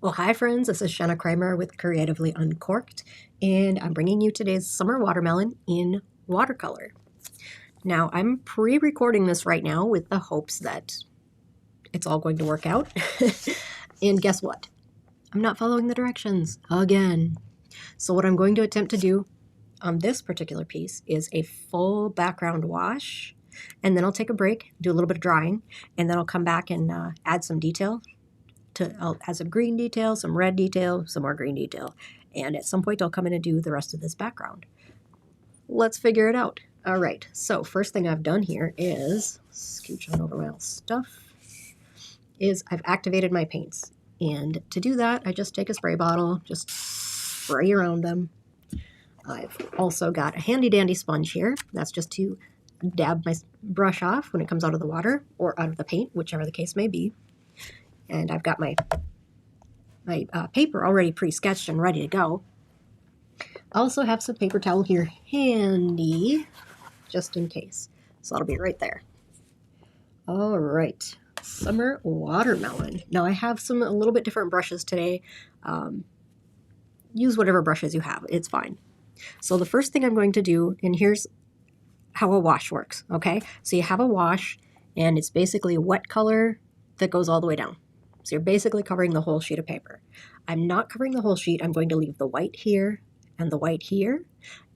Well, hi friends, this is Shanna Kramer with Creatively Uncorked, and I'm bringing you today's summer watermelon in watercolor. Now, I'm pre-recording this right now with the hopes that it's all going to work out. And guess what? I'm not following the directions again. So what I'm going to attempt to do on this particular piece is a full background wash, and then I'll take a break, do a little bit of drying, and then I'll come back and add some detail. I'll add some green detail, some red detail, some more green detail. And at some point, I'll come in and do the rest of this background. Let's figure it out. All right, so first thing I've done here is, scooch on over my stuff, is I've activated my paints. And to do that, I just take a spray bottle, just spray around them. I've also got a handy dandy sponge here. That's just to dab my brush off when it comes out of the water or out of the paint, whichever the case may be. And I've got my paper already pre-sketched and ready to go. I also have some paper towel here handy, just in case. So that'll be right there. All right, summer watermelon. Now I have a little bit different brushes today. Use whatever brushes you have, it's fine. So the first thing I'm going to do, and here's how a wash works, okay? So you have a wash, and it's basically a wet color that goes all the way down. So you're basically covering the whole sheet of paper. I'm not covering the whole sheet. I'm going to leave the white here and the white here.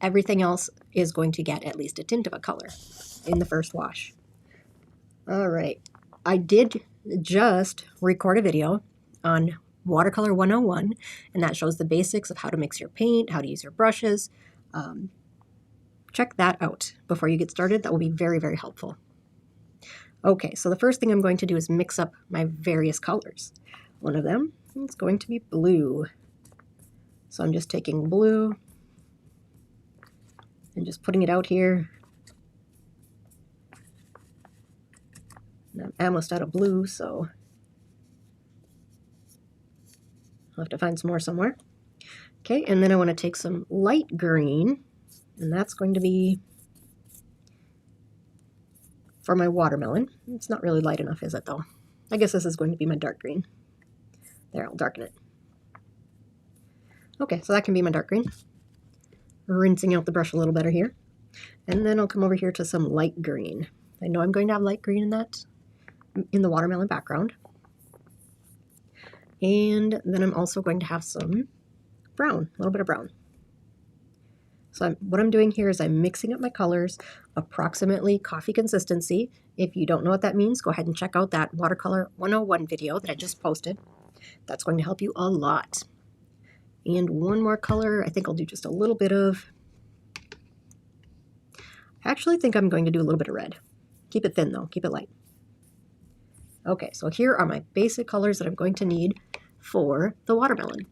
Everything else is going to get at least a tint of a color in the first wash. All right. I did just record a video on Watercolor 101, and that shows the basics of how to mix your paint, how to use your brushes. Check that out before you get started. That will be very, very helpful. Okay, so the first thing I'm going to do is mix up my various colors. One of them is going to be blue. So I'm just taking blue and just putting it out here. And I'm almost out of blue, so I'll have to find some more somewhere. Okay, and then I want to take some light green, and that's going to be for my watermelon. It's not really light enough, is it, though? I guess this is going to be my dark green. There, I'll darken it. Okay, so that can be my dark green. Rinsing out the brush a little better here. And then I'll come over here to some light green. I know I'm going to have light green in the watermelon background. And then I'm also going to have some brown, a little bit of brown. So what I'm doing here is I'm mixing up my colors, approximately coffee consistency. If you don't know what that means, go ahead and check out that Watercolor 101 video that I just posted. That's going to help you a lot. And one more color, I think I'll do just a little bit of, I actually think I'm going to do a little bit of red. Keep it thin though, keep it light. Okay, so here are my basic colors that I'm going to need for the watermelon.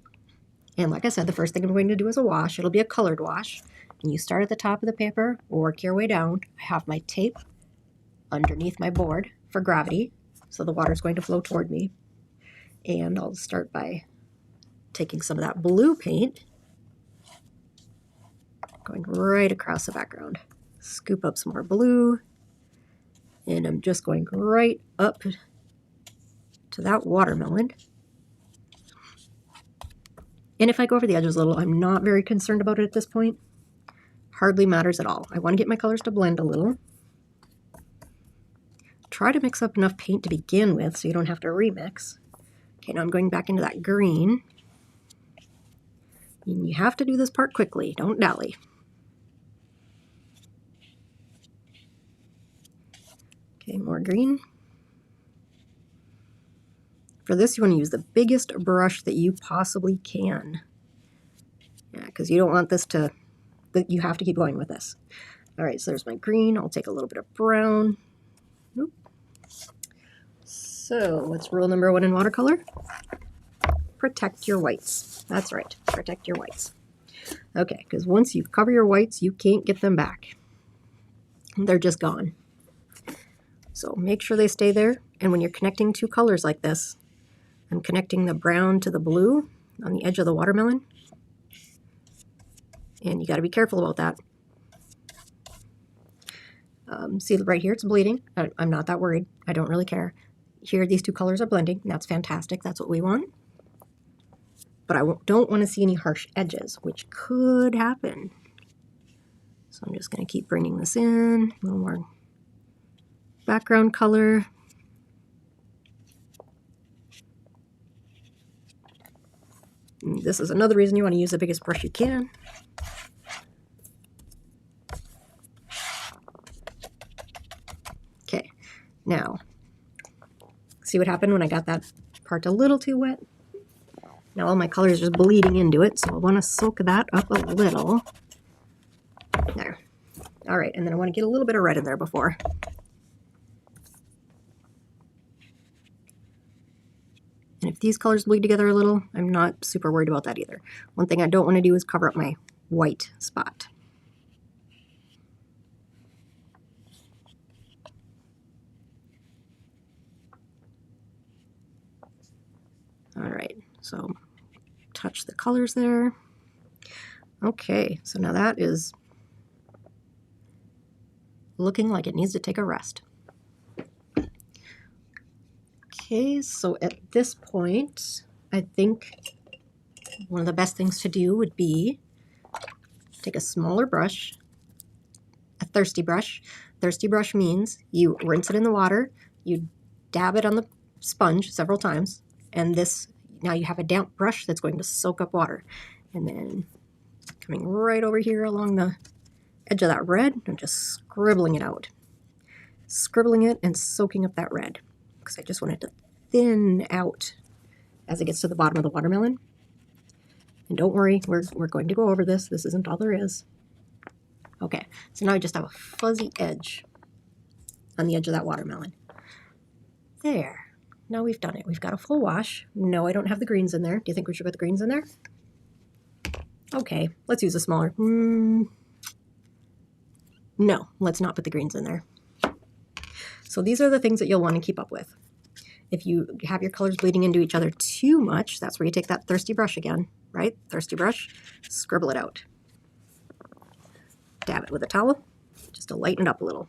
And like I said, the first thing I'm going to do is a wash. It'll be a colored wash. And you start at the top of the paper, work your way down. I have my tape underneath my board for gravity, so the water is going to flow toward me. And I'll start by taking some of that blue paint, going right across the background. Scoop up some more blue, and I'm just going right up to that watermelon. And if I go over the edges a little, I'm not very concerned about it at this point. Hardly matters at all. I want to get my colors to blend a little. Try to mix up enough paint to begin with so you don't have to remix. Okay, now I'm going back into that green. And you have to do this part quickly. Don't dally. Okay, more green. For this, you want to use the biggest brush that you possibly can. Yeah, because you don't want this to, you have to keep going with this. All right, so there's my green. I'll take a little bit of brown. Nope. So what's rule number 1 in watercolor? Protect your whites. That's right, protect your whites. Okay, because once you cover your whites, you can't get them back. They're just gone. So make sure they stay there. And when you're connecting two colors like this, I'm connecting the brown to the blue on the edge of the watermelon. And you got to be careful about that. See right here, it's bleeding. I'm not that worried. I don't really care. Here, these two colors are blending. That's fantastic. That's what we want. but I don't want to see any harsh edges, which could happen. So I'm just going to keep bringing this in, a little more background color. And this is another reason you want to use the biggest brush you can. Okay, now, see what happened when I got that part a little too wet? Now all my color is just bleeding into it, so I want to soak that up a little. There. All right, and then I want to get a little bit of red in there before. And if these colors bleed together a little, I'm not super worried about that either. One thing I don't want to do is cover up my white spot. All right, so touch the colors there. Okay, so now that is looking like it needs to take a rest. Okay, so at this point, I think one of the best things to do would be take a smaller brush, a thirsty brush. Thirsty brush means you rinse it in the water, you dab it on the sponge several times, and now you have a damp brush that's going to soak up water. And then coming right over here along the edge of that red and just scribbling it out. Scribbling it and soaking up that red, because I just want it to thin out as it gets to the bottom of the watermelon. And don't worry, we're going to go over this. This isn't all there is. Okay, so now I just have a fuzzy edge on the edge of that watermelon. There. Now we've done it. We've got a full wash. No, I don't have the greens in there. Do you think we should put the greens in there? Okay, let's use a smaller. No, let's not put the greens in there. So these are the things that you'll want to keep up with. If you have your colors bleeding into each other too much, that's where you take that thirsty brush again, right? Thirsty brush, scribble it out. Dab it with a towel, just to lighten it up a little.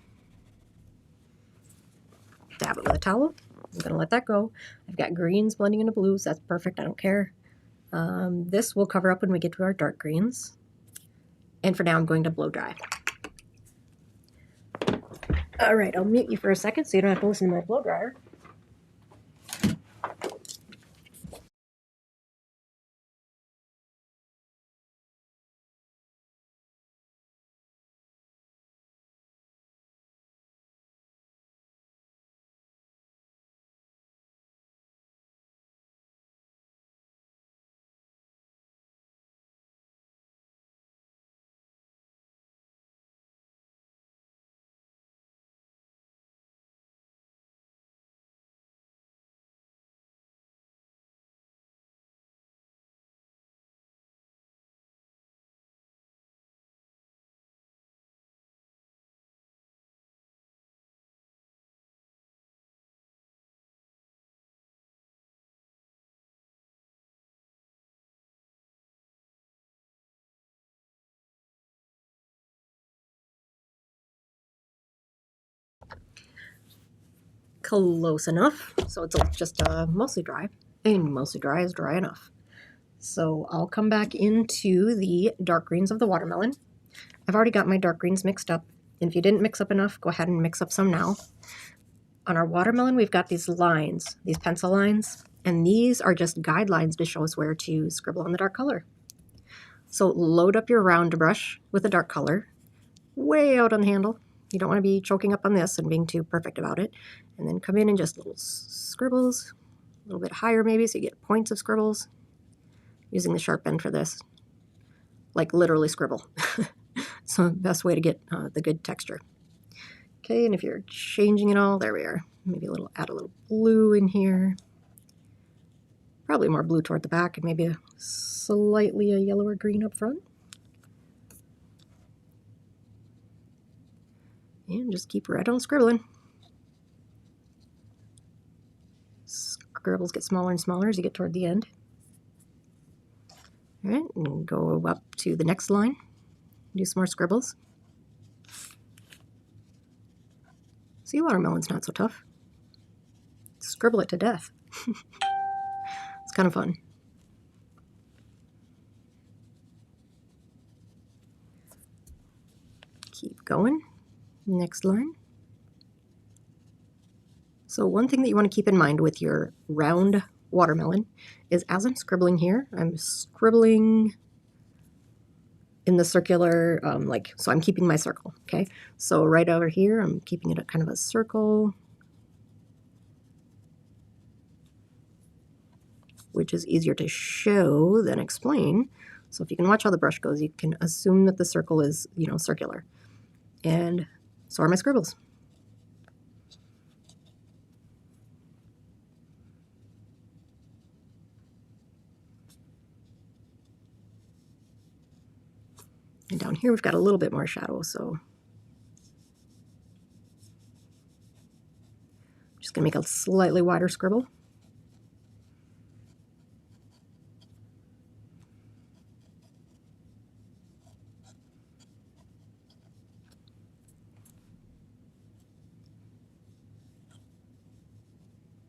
Dab it with a towel. I'm going to let that go. I've got greens blending into blues. That's perfect. I don't care. This will cover up when we get to our dark greens. And for now, I'm going to blow dry. All right, I'll mute you for a second so you don't have to listen to my blow dryer. Close enough. So it's just mostly dry. And mostly dry is dry enough. So I'll come back into the dark greens of the watermelon. I've already got my dark greens mixed up. And if you didn't mix up enough, go ahead and mix up some now. On our watermelon, we've got these lines, these pencil lines, and these are just guidelines to show us where to scribble on the dark color. So load up your round brush with a dark color, way out on the handle. You don't want to be choking up on this and being too perfect about it. And then come in and just little scribbles, a little bit higher maybe so you get points of scribbles. Using the sharp end for this, like literally scribble. So the best way to get the good texture. Okay, and if you're changing it all, there we are. Maybe add a little blue in here. Probably more blue toward the back and maybe slightly a yellow or green up front. And just keep right on scribbling. Scribbles get smaller and smaller as you get toward the end. All right, and go up to the next line. Do some more scribbles. See, watermelon's not so tough. Scribble it to death. It's kind of fun. Keep going. Next line. So one thing that you want to keep in mind with your round watermelon is as I'm scribbling here, I'm scribbling in the circular, so I'm keeping my circle, okay? So right over here, I'm keeping it at kind of a circle, which is easier to show than explain. So if you can watch how the brush goes, you can assume that the circle is, circular. And so are my scribbles. And down here we've got a little bit more shadow, so I'm just gonna make a slightly wider scribble.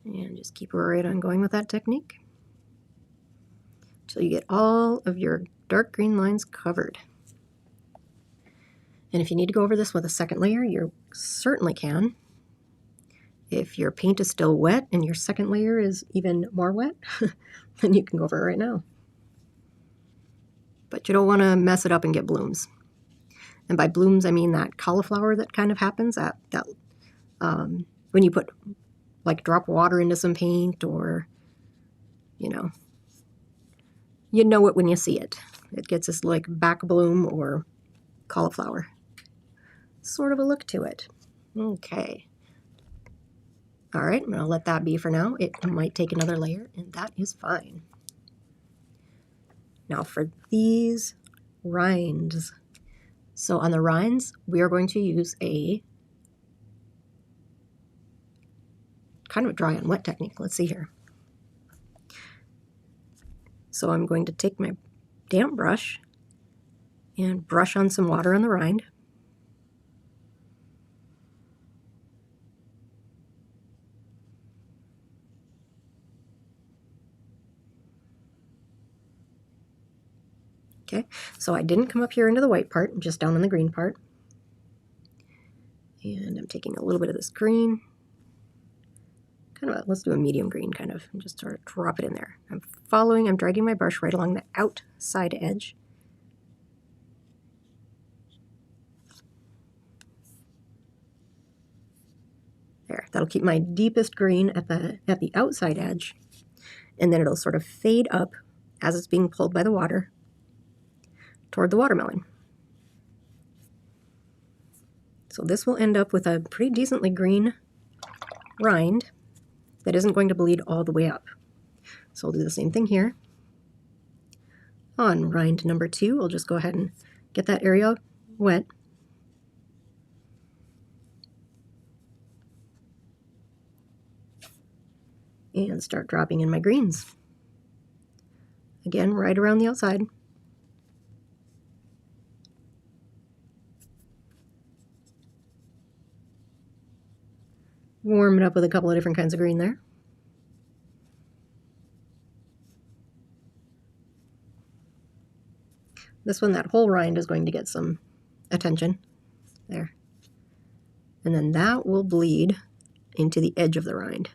And just keep right on going with that technique until you get all of your dark green lines covered. And if you need to go over this with a second layer, you certainly can. If your paint is still wet and your second layer is even more wet, then you can go over it right now. But you don't want to mess it up and get blooms. And by blooms, I mean that cauliflower that kind of happens when you put, drop water into some paint, or, you know it when you see it. It gets this back bloom or cauliflower sort of a look to it. Okay. All right, I'm going to let that be for now. It might take another layer, and that is fine. Now for these rinds. So on the rinds, we are going to use a kind of a dry and wet technique. Let's see here. So I'm going to take my damp brush and brush on some water on the rind. Okay, so I didn't come up here into the white part, I'm just down in the green part. And I'm taking a little bit of this green, let's do a medium green kind of, and just sort of drop it in there. I'm dragging my brush right along the outside edge. There, that'll keep my deepest green at the outside edge, and then it'll sort of fade up as it's being pulled by the water toward the watermelon. So this will end up with a pretty decently green rind that isn't going to bleed all the way up. So I'll do the same thing here. On rind number 2, we'll just go ahead and get that area wet. And start dropping in my greens. Again, right around the outside. Warm it up with a couple of different kinds of green there. This one, that whole rind is going to get some attention. There. And then that will bleed into the edge of the rind.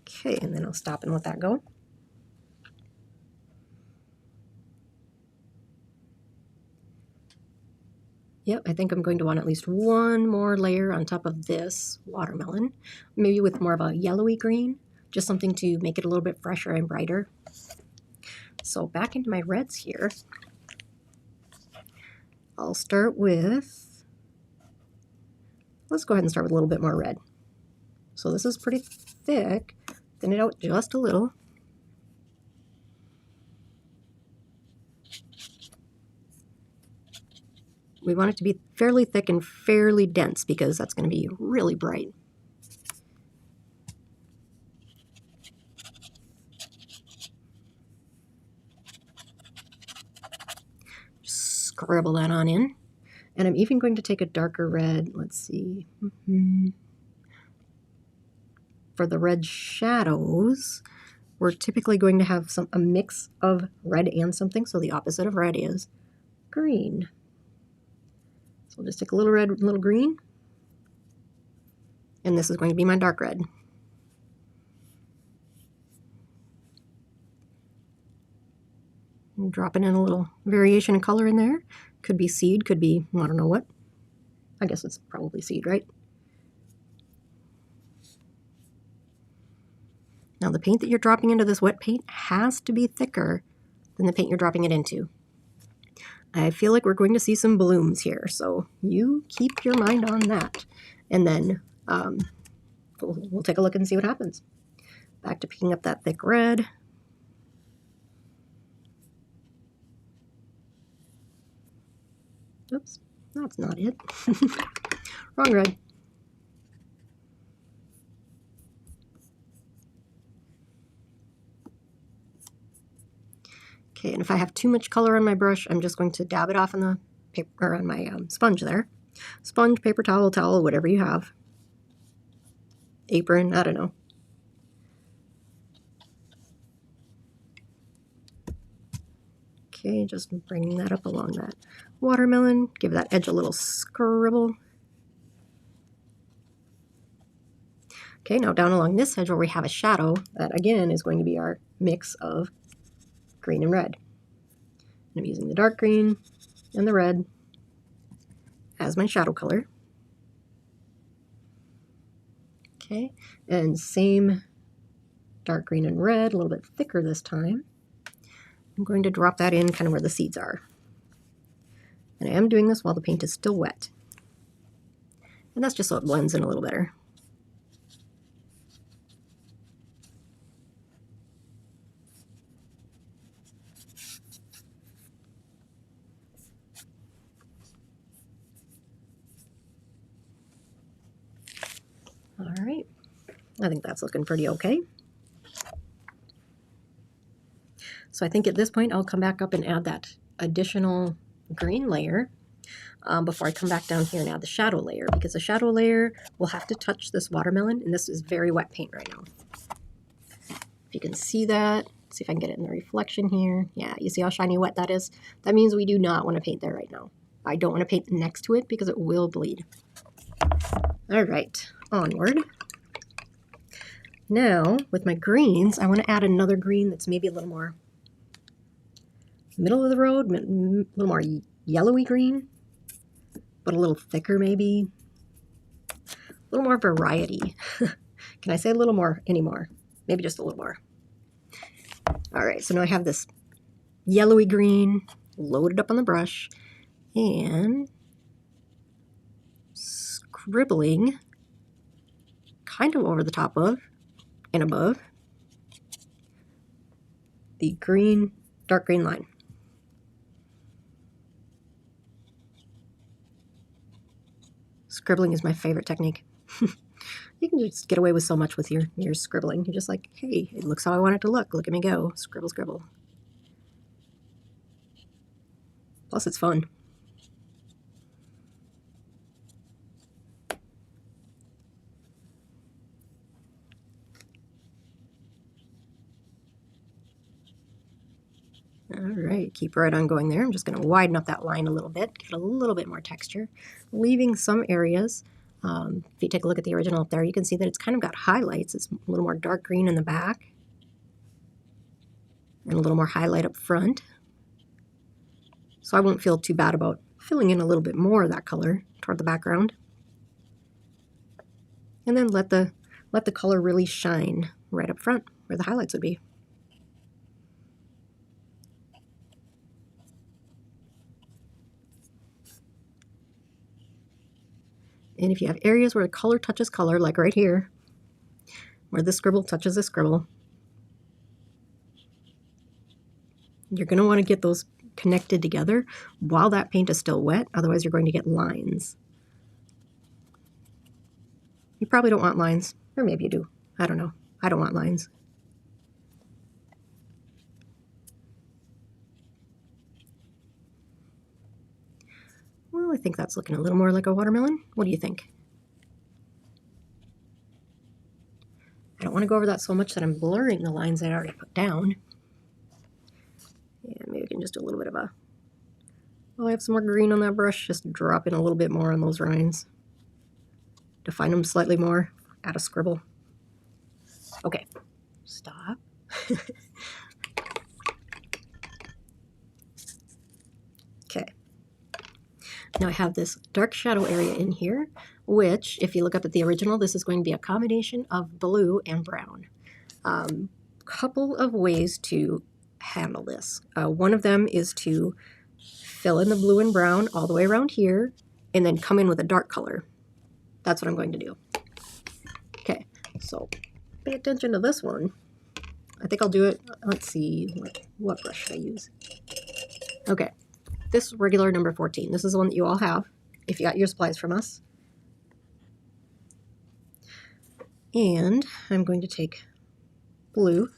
Okay, and then I'll stop and let that go. Yep, I think I'm going to want at least one more layer on top of this watermelon, maybe with more of a yellowy green, just something to make it a little bit fresher and brighter. So back into my reds here. I'll start with, let's go ahead and start with a little bit more red. So this is pretty thick, thin it out just a little. We want it to be fairly thick and fairly dense because that's going to be really bright. Just scribble that on in. And I'm even going to take a darker red, let's see. For the red shadows, we're typically going to have a mix of red and something. So the opposite of red is green. So we'll just take a little red, a little green. And this is going to be my dark red. And dropping in a little variation of color in there. Could be seed, could be, I don't know what. I guess it's probably seed, right? Now the paint that you're dropping into this wet paint has to be thicker than the paint you're dropping it into. I feel like we're going to see some blooms here, so you keep your mind on that. And then we'll take a look and see what happens. Back to picking up that thick red. Oops, that's not it. Wrong red. Okay, and if I have too much color on my brush, I'm just going to dab it off on the paper, or on my sponge there. Sponge, paper towel, towel, whatever you have. Apron, I don't know. Okay, just bringing that up along that watermelon. Give that edge a little scribble. Okay, now down along this edge where we have a shadow, that again is going to be our mix of green and red. And I'm using the dark green and the red as my shadow color. Okay, and same dark green and red, a little bit thicker this time. I'm going to drop that in kind of where the seeds are. And I am doing this while the paint is still wet. And that's just so it blends in a little better. All right, I think that's looking pretty okay. So I think at this point I'll come back up and add that additional green layer before I come back down here and add the shadow layer, because the shadow layer will have to touch this watermelon, and this is very wet paint right now. If you can see that, see if I can get it in the reflection here. Yeah, you see how shiny wet that is? That means we do not want to paint there right now. I don't want to paint next to it because it will bleed. All right, onward. Now, with my greens, I want to add another green that's maybe a little more middle of the road, a little more yellowy green, but a little thicker maybe. A little more variety. Can I say a little more anymore? Maybe just a little more. All right, so now I have this yellowy green loaded up on the brush and scribbling kind of over the top of and above the green, dark green line. Scribbling is my favorite technique. You can just get away with so much with your scribbling. You're just like, hey, it looks how I want it to look. Look at me go. Scribble, scribble. Plus, it's fun. All right, keep right on going there. I'm just going to widen up that line a little bit, give it a little bit more texture, leaving some areas. If you take a look at the original up there, you can see that it's kind of got highlights. It's a little more dark green in the back and a little more highlight up front. So I won't feel too bad about filling in a little bit more of that color toward the background. And then let the color really shine right up front where the highlights would be. And if you have areas where the color touches color, like right here, where the scribble touches the scribble, you're going to want to get those connected together while that paint is still wet. Otherwise, you're going to get lines. You probably don't want lines, or maybe you do. I don't know. I don't want lines. Well, I think that's looking a little more like a watermelon. What do you think? I don't want to go over that so much that I'm blurring the lines that I already put down. And maybe I can just do a little bit of a, oh, I have some more green on that brush, just drop in a little bit more on those lines. Define them slightly more, add a scribble. Okay, stop. Okay. Now I have this dark shadow area in here, which, if you look up at the original, this is going to be a combination of blue and brown. Couple of ways to handle this. One of them is to fill in the blue and brown all the way around here, and then come in with a dark color. That's what I'm going to do. Okay, so pay attention to this one. I think I'll do it, let's see, what brush should I use? Okay, this regular number 14. This is the one that you all have, if you got your supplies from us. And I'm going to take blue,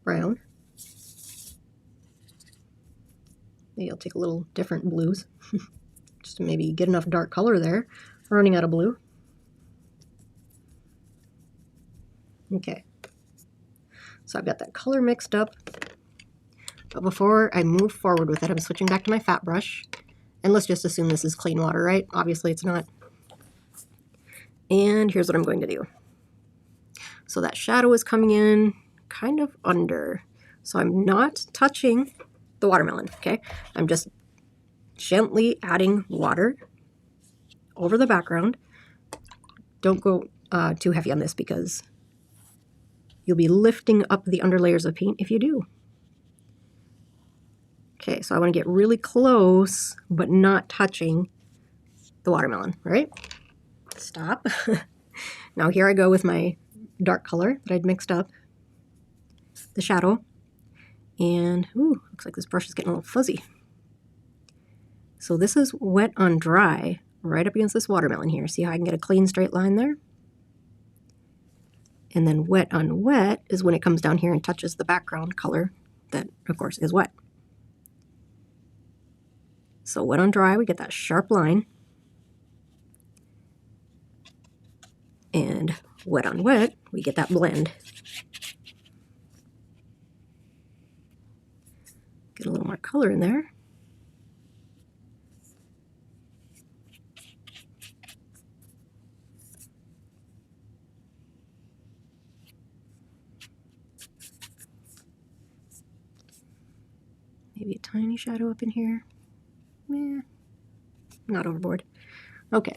brown. Maybe I'll take a little different blues, just to maybe get enough dark color there. I'm running out of blue. Okay, so I've got that color mixed up. But before I move forward with it, I'm switching back to my fat brush. And let's just assume this is clean water, right? Obviously it's not. And here's what I'm going to do. So that shadow is coming in kind of under. So I'm not touching the watermelon, okay? I'm just gently adding water over the background. Don't go too heavy on this because you'll be lifting up the underlayers of paint if you do. Okay, so I want to get really close, but not touching the watermelon, right? Stop. Now here I go with my dark color that I'd mixed up, the shadow, and ooh, looks like this brush is getting a little fuzzy. So this is wet on dry, right up against this watermelon here. See how I can get a clean straight line there? And then wet on wet is when it comes down here and touches the background color that, of course, is wet. So wet on dry, we get that sharp line. And wet on wet, we get that blend. Get a little more color in there. Maybe a tiny shadow up in here. Meh, not overboard. Okay.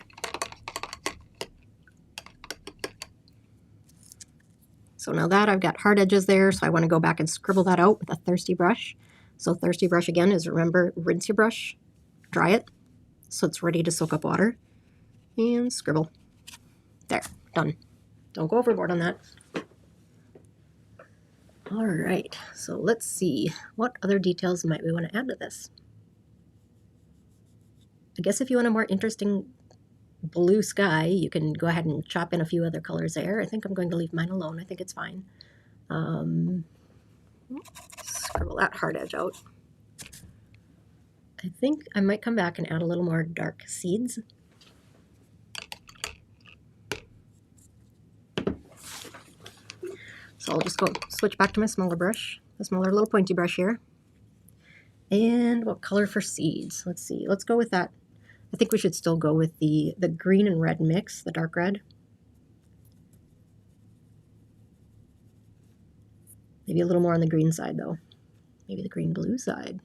So now that I've got hard edges there, so I want to go back and scribble that out with a thirsty brush. So thirsty brush again is, remember, rinse your brush, dry it, so it's ready to soak up water, and scribble. There, done. Don't go overboard on that. All right, so let's see. What other details might we want to add to this? I guess if you want a more interesting blue sky, you can go ahead and chop in a few other colors there. I think I'm going to leave mine alone. I think it's fine. Scribble that hard edge out. I think I might come back and add a little more dark seeds. So I'll just go switch back to my smaller brush, the smaller little pointy brush here. And what color for seeds? Let's see. Let's go with that. I think we should still go with the green and red mix, the dark red. Maybe a little more on the green side though. Maybe the green-blue side.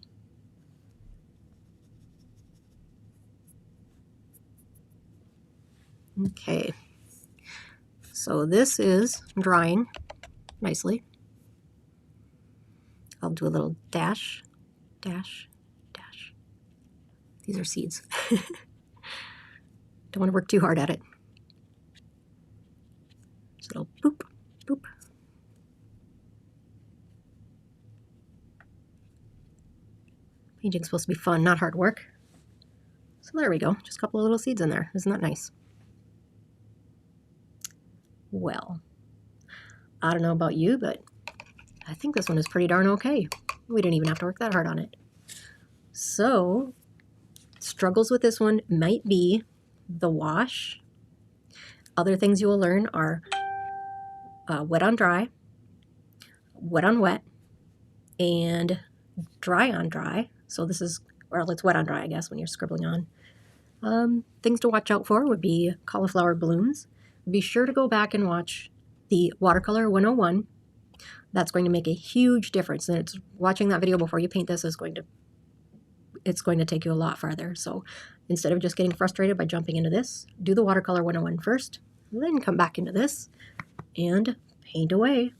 Okay. So this is drying nicely. I'll do a little dash, dash, dash. These are seeds. Don't want to work too hard at it. Just a little boop, boop. Painting's supposed to be fun, not hard work. So there we go. Just a couple of little seeds in there. Isn't that nice? Well, I don't know about you, but I think this one is pretty darn okay. We didn't even have to work that hard on it. So, struggles with this one might be the wash. Other things you will learn are wet on dry, wet on wet, and dry on dry. So this is, well, it's wet on dry, I guess, when you're scribbling on. Things to watch out for would be cauliflower blooms. Be sure to go back and watch the Watercolor 101. That's going to make a huge difference. And it's watching that video before you paint this is going to take you a lot farther. So instead of just getting frustrated by jumping into this, do the Watercolor 101 first, then come back into this and paint away.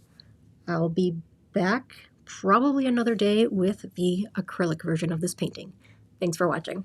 I'll be back probably another day with the acrylic version of this painting. Thanks for watching.